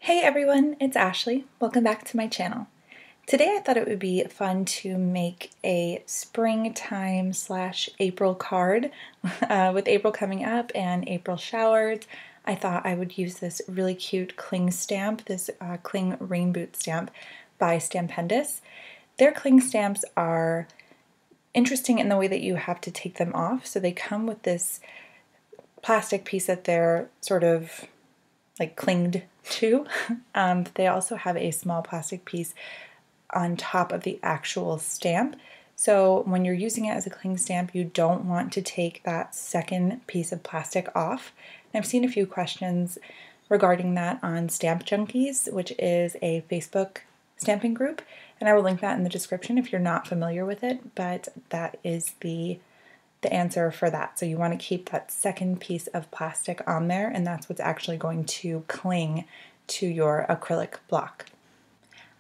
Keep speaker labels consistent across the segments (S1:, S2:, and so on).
S1: Hey everyone, it's Ashley. Welcome back to my channel. Today I thought it would be fun to make a springtime / April card. With April coming up and April showers, I thought I would use this really cute cling stamp, this cling rain boot stamp by Stampendous. Their cling stamps are interesting in the way that you have to take them off. So they come with this plastic piece that they're sort of like clinged to. They also have a small plastic piece on top of the actual stamp. So when you're using it as a cling stamp, you don't want to take that second piece of plastic off. And I've seen a few questions regarding that on Stamp Junkies, which is a Facebook stamping group, and I will link that in the description if you're not familiar with it, but that is the answer for that. So you want to keep that second piece of plastic on there, and that's what's actually going to cling to your acrylic block.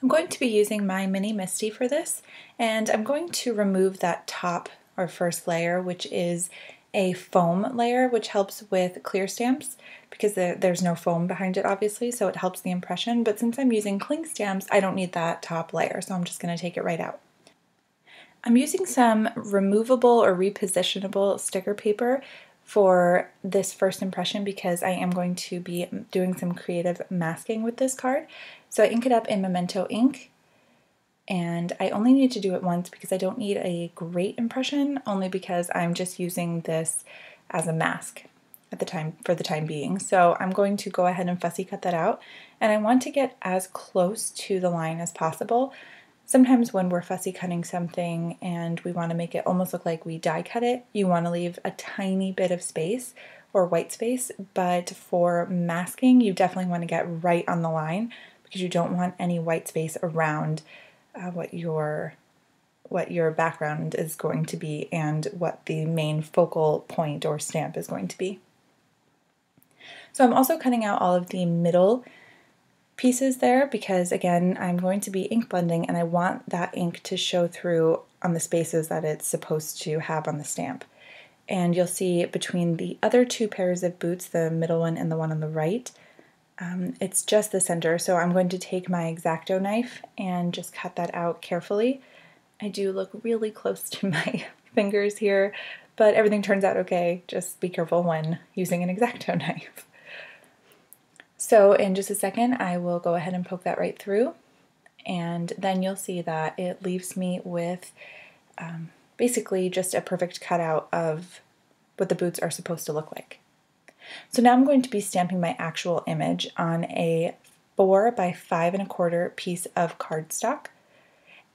S1: I'm going to be using my Mini Misty for this, and I'm going to remove that top or first layer, which is a foam layer, which helps with clear stamps because there's no foam behind it, obviously, so it helps the impression. But since I'm using cling stamps, I don't need that top layer, so I'm just going to take it right out. I'm using some removable or repositionable sticker paper for this first impression because I am going to be doing some creative masking with this card. So I ink it up in Memento ink, and I only need to do it once because I don't need a great impression, only because I'm just using this as a mask for the time being. So I'm going to go ahead and fussy cut that out, and I want to get as close to the line as possible. Sometimes when we're fussy cutting something and we want to make it almost look like we die cut it, you want to leave a tiny bit of space or white space, but for masking you definitely want to get right on the line because you don't want any white space around what your background is going to be and what the main focal point or stamp is going to be. So I'm also cutting out all of the middle pieces there because, again, I'm going to be ink blending and I want that ink to show through on the spaces that it's supposed to have on the stamp. And you'll see between the other two pairs of boots, the middle one and the one on the right, it's just the center. So I'm going to take my X-Acto knife and just cut that out carefully. I do look really close to my fingers here, but everything turns out okay. Just be careful when using an X-Acto knife. So in just a second, I will go ahead and poke that right through, and then you'll see that it leaves me with basically just a perfect cutout of what the boots are supposed to look like. So now I'm going to be stamping my actual image on a 4 by 5 1/4 piece of cardstock,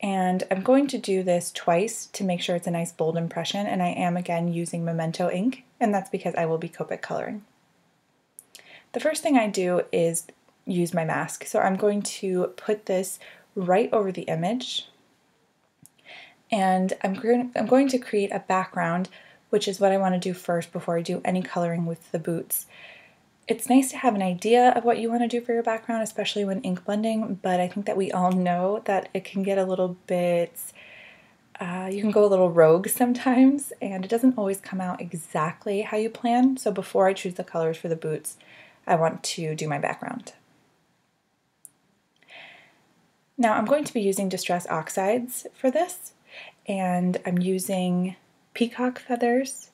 S1: and I'm going to do this twice to make sure it's a nice bold impression, and I am again using Memento ink, and that's because I will be Copic coloring. The first thing I do is use my mask. So I'm going to put this right over the image, and I'm going to create a background, which is what I want to do first before I do any coloring with the boots. It's nice to have an idea of what you want to do for your background, especially when ink blending, but I think that we all know that it can get a little bit, you can go a little rogue sometimes, and it doesn't always come out exactly how you plan. So before I choose the colors for the boots, I want to do my background. Now I'm going to be using Distress Oxides for this, and I'm using peacock feathers,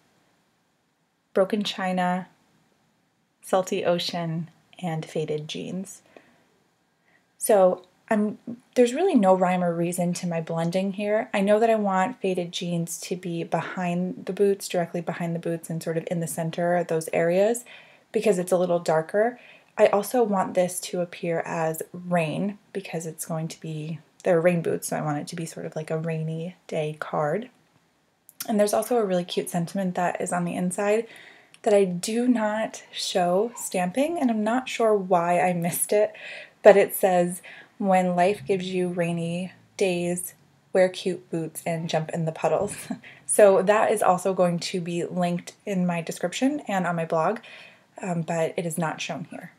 S1: broken china, salty ocean, and faded jeans. So there's really no rhyme or reason to my blending here. I know that I want faded jeans to be behind the boots, directly behind the boots and sort of in the center of those areas, because it's a little darker. I also want this to appear as rain because it's going to be, they're rain boots, so I want it to be sort of like a rainy day card. And there's also a really cute sentiment that is on the inside that I do not show stamping, and I'm not sure why I missed it, but it says, "When life gives you rainy days, wear cute boots and jump in the puddles." So that is also going to be linked in my description and on my blog. But it is not shown here.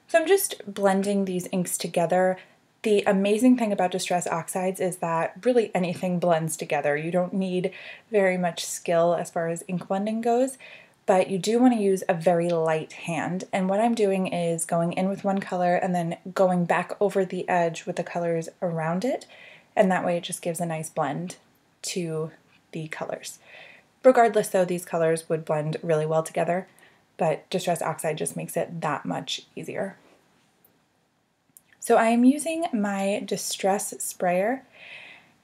S1: So I'm just blending these inks together. The amazing thing about Distress Oxides is that really anything blends together. You don't need very much skill as far as ink blending goes, but you do want to use a very light hand. And what I'm doing is going in with one color and then going back over the edge with the colors around it. And that way it just gives a nice blend to the colors. Regardless though, these colors would blend really well together, but Distress Oxide just makes it that much easier. So I am using my Distress sprayer,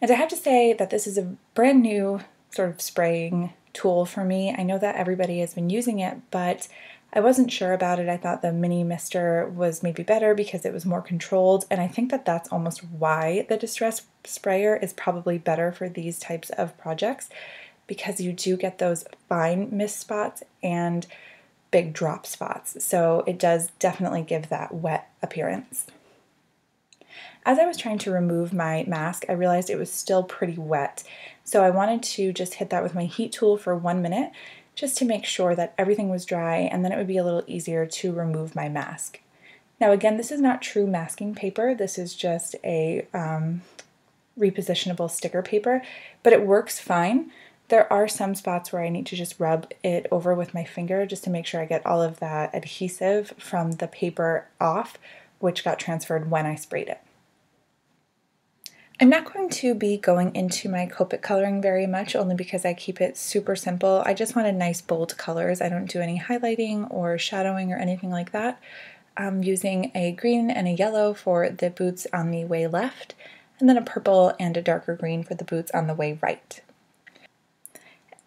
S1: and I have to say that this is a brand new sort of spraying tool for me. I know that everybody has been using it, but I wasn't sure about it. I thought the mini mister was maybe better because it was more controlled, and I think that that's almost why the Distress sprayer is probably better for these types of projects, because you do get those fine mist spots and big drop spots. So it does definitely give that wet appearance. As I was trying to remove my mask, I realized it was still pretty wet. So I wanted to just hit that with my heat tool for 1 minute, just to make sure that everything was dry, and then it would be a little easier to remove my mask. Now again, this is not true masking paper. This is just a repositionable sticker paper, but it works fine. There are some spots where I need to just rub it over with my finger just to make sure I get all of that adhesive from the paper off, which got transferred when I sprayed it. I'm not going to be going into my Copic coloring very much, only because I keep it super simple. I just wanted nice bold colors. I don't do any highlighting or shadowing or anything like that. I'm using a green and a yellow for the boots on the way left, and then a purple and a darker green for the boots on the way right.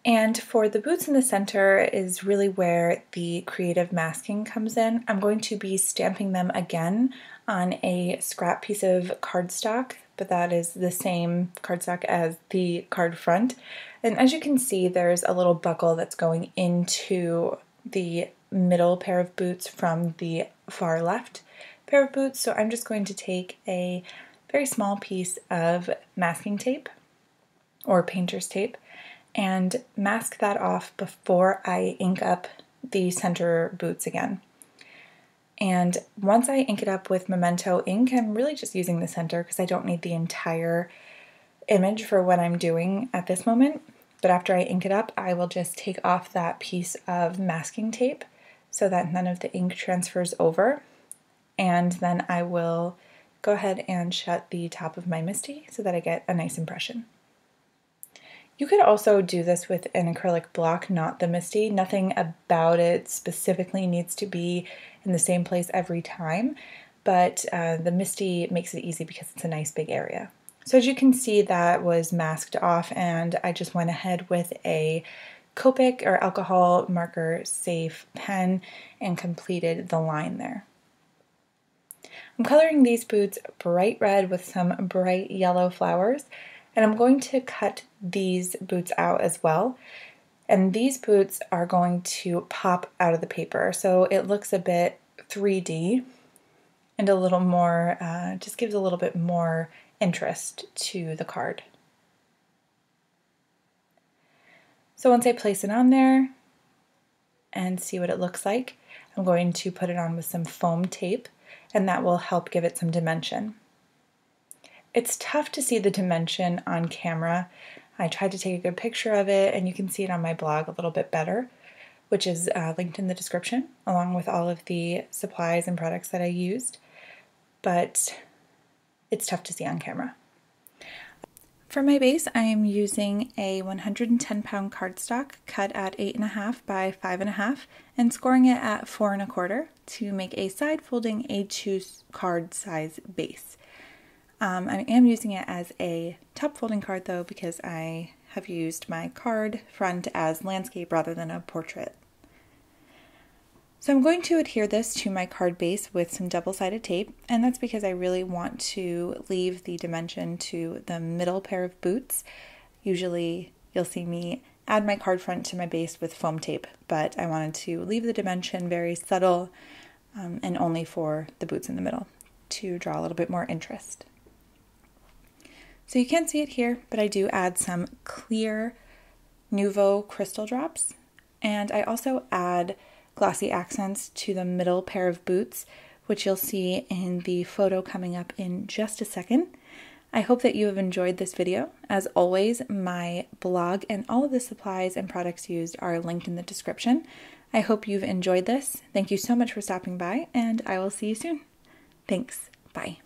S1: And for the boots in the center is really where the creative masking comes in. I'm going to be stamping them again on a scrap piece of cardstock, but that is the same cardstock as the card front. And as you can see, there's a little buckle that's going into the middle pair of boots from the far left pair of boots. So I'm just going to take a very small piece of masking tape or painter's tape and mask that off before I ink up the center boots again. And once I ink it up with Memento ink, I'm really just using the center because I don't need the entire image for what I'm doing at this moment. But after I ink it up, I will just take off that piece of masking tape so that none of the ink transfers over. And then I will go ahead and shut the top of my MISTI so that I get a nice impression. You could also do this with an acrylic block, not the MISTI. Nothing about it specifically needs to be in the same place every time, but the MISTI makes it easy because it's a nice big area. So as you can see, that was masked off, and I just went ahead with a Copic or alcohol marker safe pen and completed the line there. I'm coloring these boots bright red with some bright yellow flowers, and I'm going to cut these boots out as well. And these boots are going to pop out of the paper, so it looks a bit 3D and a little more, just gives a little bit more interest to the card. So once I place it on there and see what it looks like, I'm going to put it on with some foam tape, and that will help give it some dimension. It's tough to see the dimension on camera. I tried to take a good picture of it, and you can see it on my blog a little bit better, which is linked in the description, along with all of the supplies and products that I used, but it's tough to see on camera. For my base, I am using a 110-pound cardstock cut at 8.5 by 5.5 and scoring it at 4.25 to make a side-folding A2 card size base. I am using it as a top-folding card though, because I have used my card front as landscape rather than a portrait. So I'm going to adhere this to my card base with some double-sided tape, and that's because I really want to leave the dimension to the middle pair of boots. Usually you'll see me add my card front to my base with foam tape, but I wanted to leave the dimension very subtle and only for the boots in the middle to draw a little bit more interest. So you can't see it here, but I do add some clear Nuvo crystal drops, and I also add glossy accents to the middle pair of boots, which you'll see in the photo coming up in just a second. I hope that you have enjoyed this video. As always, my blog and all of the supplies and products used are linked in the description. I hope you've enjoyed this. Thank you so much for stopping by, and I will see you soon. Thanks. Bye.